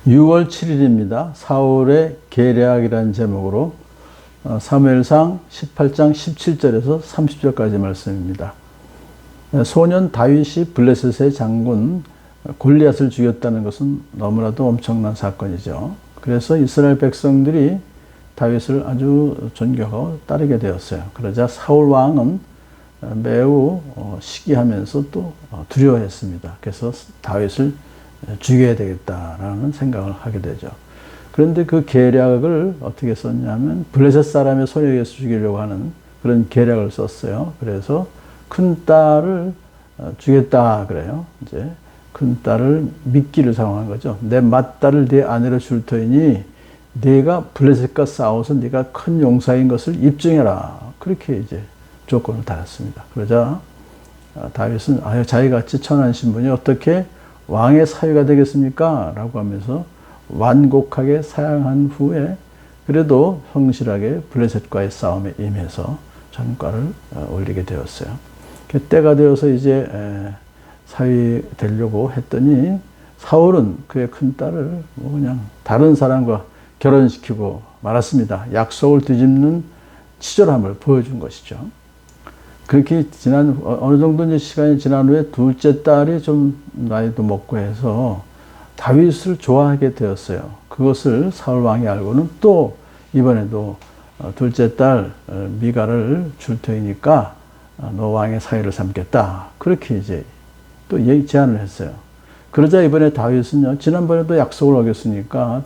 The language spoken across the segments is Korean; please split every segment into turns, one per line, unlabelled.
6월 7일입니다. 사울의 계략이라는 제목으로 사무엘상 18장 17절에서 30절까지 말씀입니다. 소년 다윗이 블레셋의 장군 골리앗을 죽였다는 것은 너무나도 엄청난 사건이죠. 그래서 이스라엘 백성들이 다윗을 아주 존경하고 따르게 되었어요. 그러자 사울 왕은 매우 시기하면서 또 두려워했습니다. 그래서 다윗을 죽여야 되겠다라는 생각을 하게 되죠. 그런데 그 계략을 어떻게 썼냐면 블레셋 사람의 손에 의해서 죽이려고 하는 그런 계략을 썼어요. 그래서 큰 딸을 주겠다 그래요. 이제 큰 딸을 미끼를 사용한 거죠. 내 맏딸을 네 아내로 줄 터이니 네가 블레셋과 싸워서 네가 큰 용사인 것을 입증해라. 그렇게 이제 조건을 달았습니다. 그러자 다윗은 자기같이 천한 신분이 어떻게 왕의 사위가 되겠습니까? 라고 하면서 완곡하게 사양한 후에 그래도 성실하게 블레셋과의 싸움에 임해서 전과를 올리게 되었어요. 때가 되어서 이제 사위 되려고 했더니 사울은 그의 큰딸을 그냥 다른 사람과 결혼시키고 말았습니다. 약속을 뒤집는 치졸함을 보여준 것이죠. 그렇게 어느 정도 이제 시간이 지난 후에 둘째 딸이 좀 나이도 먹고 해서 다윗을 좋아하게 되었어요. 그것을 사울 왕이 알고는 또 이번에도 둘째 딸 미갈을 줄 터이니까 너 왕의 사위를 삼겠다. 그렇게 이제 또 제안을 했어요. 그러자 이번에 다윗은요, 지난번에도 약속을 어겼으니까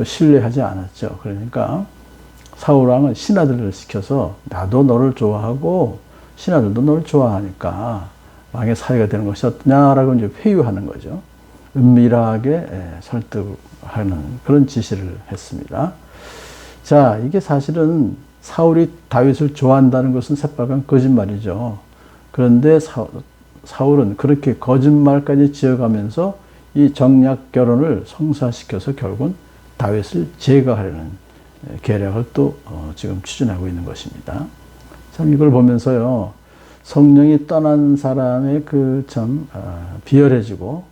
신뢰하지 않았죠. 그러니까 사울 왕은 신하들을 시켜서 나도 너를 좋아하고 신하들도 너를 좋아하니까 왕의 사위가 되는 것이 어떠냐라고 이제 회유하는 거죠. 은밀하게 설득하는 그런 지시를 했습니다. 자, 이게 사실은 사울이 다윗을 좋아한다는 것은 새빨간 거짓말이죠. 그런데 사울은 그렇게 거짓말까지 지어가면서 이 정략 결혼을 성사시켜서 결국은 다윗을 제거하려는 계략을 또 지금 추진하고 있는 것입니다. 참 이걸 보면서요, 성령이 떠난 사람의 그 참 비열해지고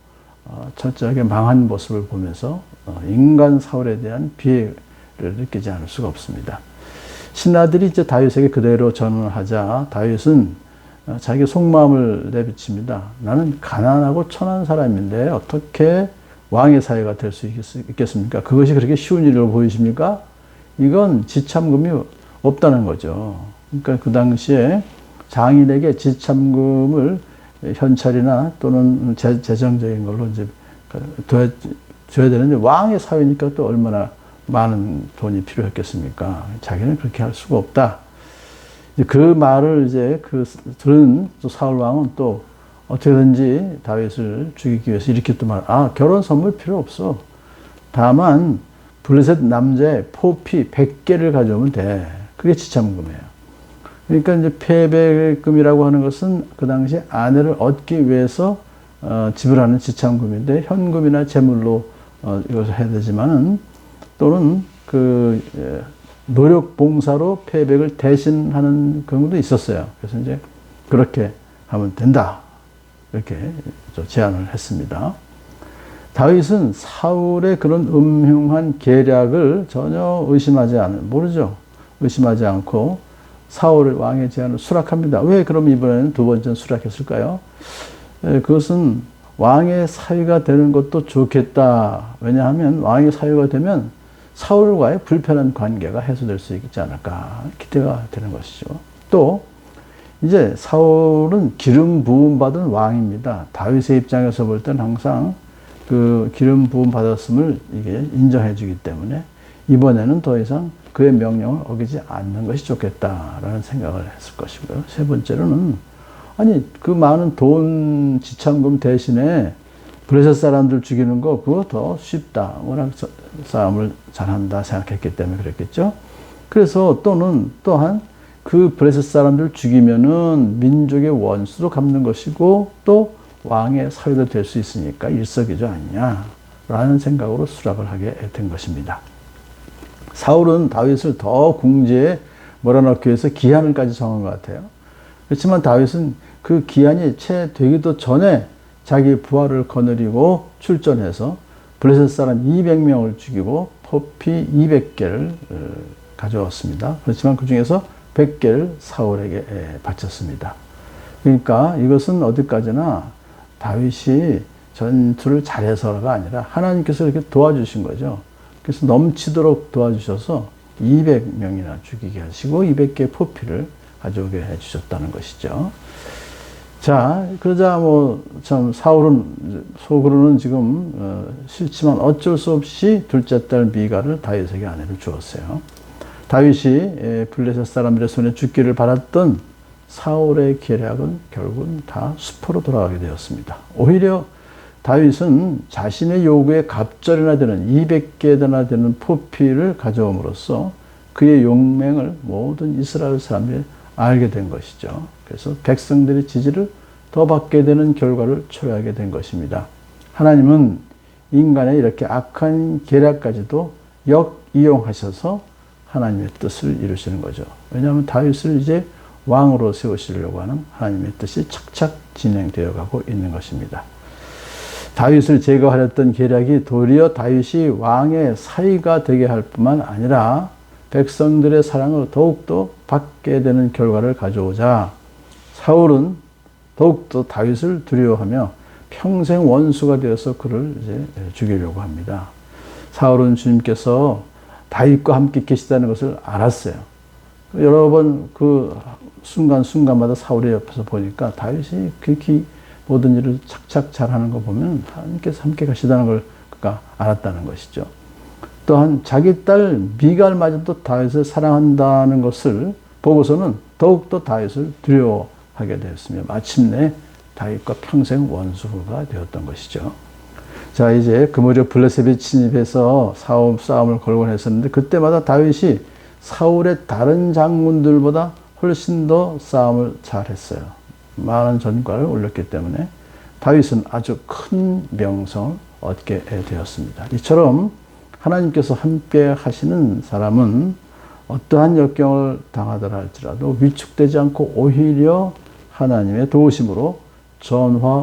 철저하게 망한 모습을 보면서 인간 사울에 대한 비애를 느끼지 않을 수가 없습니다. 신하들이 이제 다윗에게 그대로 전언하자 다윗은 자기 속마음을 내비칩니다. 나는 가난하고 천한 사람인데 어떻게 왕의 사위가 될 수 있겠습니까? 그것이 그렇게 쉬운 일로 보이십니까? 이건 지참금이 없다는 거죠. 그러니까 그 당시에 장인에게 지참금을 현찰이나 또는 재정적인 걸로 이제 줘야 되는데 왕의 사위니까 또 얼마나 많은 돈이 필요했겠습니까? 자기는 그렇게 할 수가 없다. 그 말을 이제 들은 사울 왕은 또 어떻게든지 다윗을 죽이기 위해서 이렇게 또 결혼 선물 필요 없어. 다만 블레셋 남자의 포피 100개를 가져오면 돼. 그게 지참금이에요. 그러니까 이제 패배금이라고 하는 것은 그 당시 아내를 얻기 위해서 지불하는 지참금인데 현금이나 재물로 이것을 해야 되지만은 또는 노력 봉사로 패백을 대신하는 경우도 있었어요. 그래서 이제 그렇게 하면 된다. 이렇게 제안을 했습니다. 다윗은 사울의 그런 음흉한 계략을 전혀 모르죠. 의심하지 않고 사울 왕의 제안을 수락합니다. 왜 그럼 이번에는 두 번째는 수락했을까요? 그것은 왕의 사위가 되는 것도 좋겠다. 왜냐하면 왕의 사위가 되면 사울과의 불편한 관계가 해소될 수 있지 않을까 기대가 되는 것이죠. 또 이제 사울은 기름 부음 받은 왕입니다. 다윗의 입장에서 볼 때는 항상 그 기름 부음 받았음을 이게 인정해 주기 때문에 이번에는 더 이상 그의 명령을 어기지 않는 것이 좋겠다라는 생각을 했을 것이고요. 세 번째로는 그 많은 돈 지참금 대신에 블레셋 사람들 죽이는 거 그거 더 쉽다. 워낙 싸움을 잘한다 생각했기 때문에 그랬겠죠. 그래서 또한 그 블레셋 사람들 죽이면은 민족의 원수도 갚는 것이고 또 왕의 사위도 될 수 있으니까 일석이조 아니냐라는 생각으로 수락을 하게 된 것입니다. 사울은 다윗을 더 궁지에 몰아넣기 위해서 기한을까지 정한 것 같아요. 그렇지만 다윗은 그 기한이 채 되기도 전에 자기 부하를 거느리고 출전해서 블레셋 사람 200명을 죽이고 포피 200개를 가져왔습니다. 그렇지만 그 중에서 100개를 사울에게 바쳤습니다. 그러니까 이것은 어디까지나 다윗이 전투를 잘해서가 아니라 하나님께서 이렇게 도와주신 거죠. 그래서 넘치도록 도와주셔서 200명이나 죽이게 하시고 200개의 포피를 가져오게 해주셨다는 것이죠. 자, 그러자 참 사울은 속으로는 지금 싫지만 어쩔 수 없이 둘째 딸 미갈을 다윗에게 아내를 주었어요. 다윗이 블레셋 사람들의 손에 죽기를 바랐던 사울의 계략은 결국은 다 수포로 돌아가게 되었습니다. 오히려 다윗은 자신의 요구에 갑절이나 되는 200개나 되는 포피를 가져옴으로써 그의 용맹을 모든 이스라엘 사람들이 알게 된 것이죠. 그래서 백성들의 지지를 더 받게 되는 결과를 초래하게 된 것입니다. 하나님은 인간의 이렇게 악한 계략까지도 역이용하셔서 하나님의 뜻을 이루시는 거죠. 왜냐하면 다윗을 이제 왕으로 세우시려고 하는 하나님의 뜻이 착착 진행되어 가고 있는 것입니다. 다윗을 제거하렸던 계략이 도리어 다윗이 왕의 사위가 되게 할 뿐만 아니라 백성들의 사랑을 더욱더 받게 되는 결과를 가져오자 사울은 더욱더 다윗을 두려워하며 평생 원수가 되어서 그를 이제 죽이려고 합니다. 사울은 주님께서 다윗과 함께 계시다는 것을 알았어요. 여러 번 그 순간순간마다 사울의 옆에서 보니까 다윗이 그렇게 모든 일을 착착 잘하는 거 보면 하나님께서 함께 가시다는 걸 그가 알았다는 것이죠. 또한 자기 딸 미갈마저도 다윗을 사랑한다는 것을 보고서는 더욱더 다윗을 두려워하게 되었으며 마침내 다윗과 평생 원수가 되었던 것이죠. 자, 이제 그 무렵 블레셋이 침입해서 싸움을 걸곤 했었는데 그때마다 다윗이 사울의 다른 장군들보다 훨씬 더 싸움을 잘했어요. 많은 전과를 올렸기 때문에 다윗은 아주 큰 명성을 얻게 되었습니다. 이처럼 하나님께서 함께 하시는 사람은 어떠한 역경을 당하더라 할지라도 위축되지 않고 오히려 하나님의 도우심으로 전화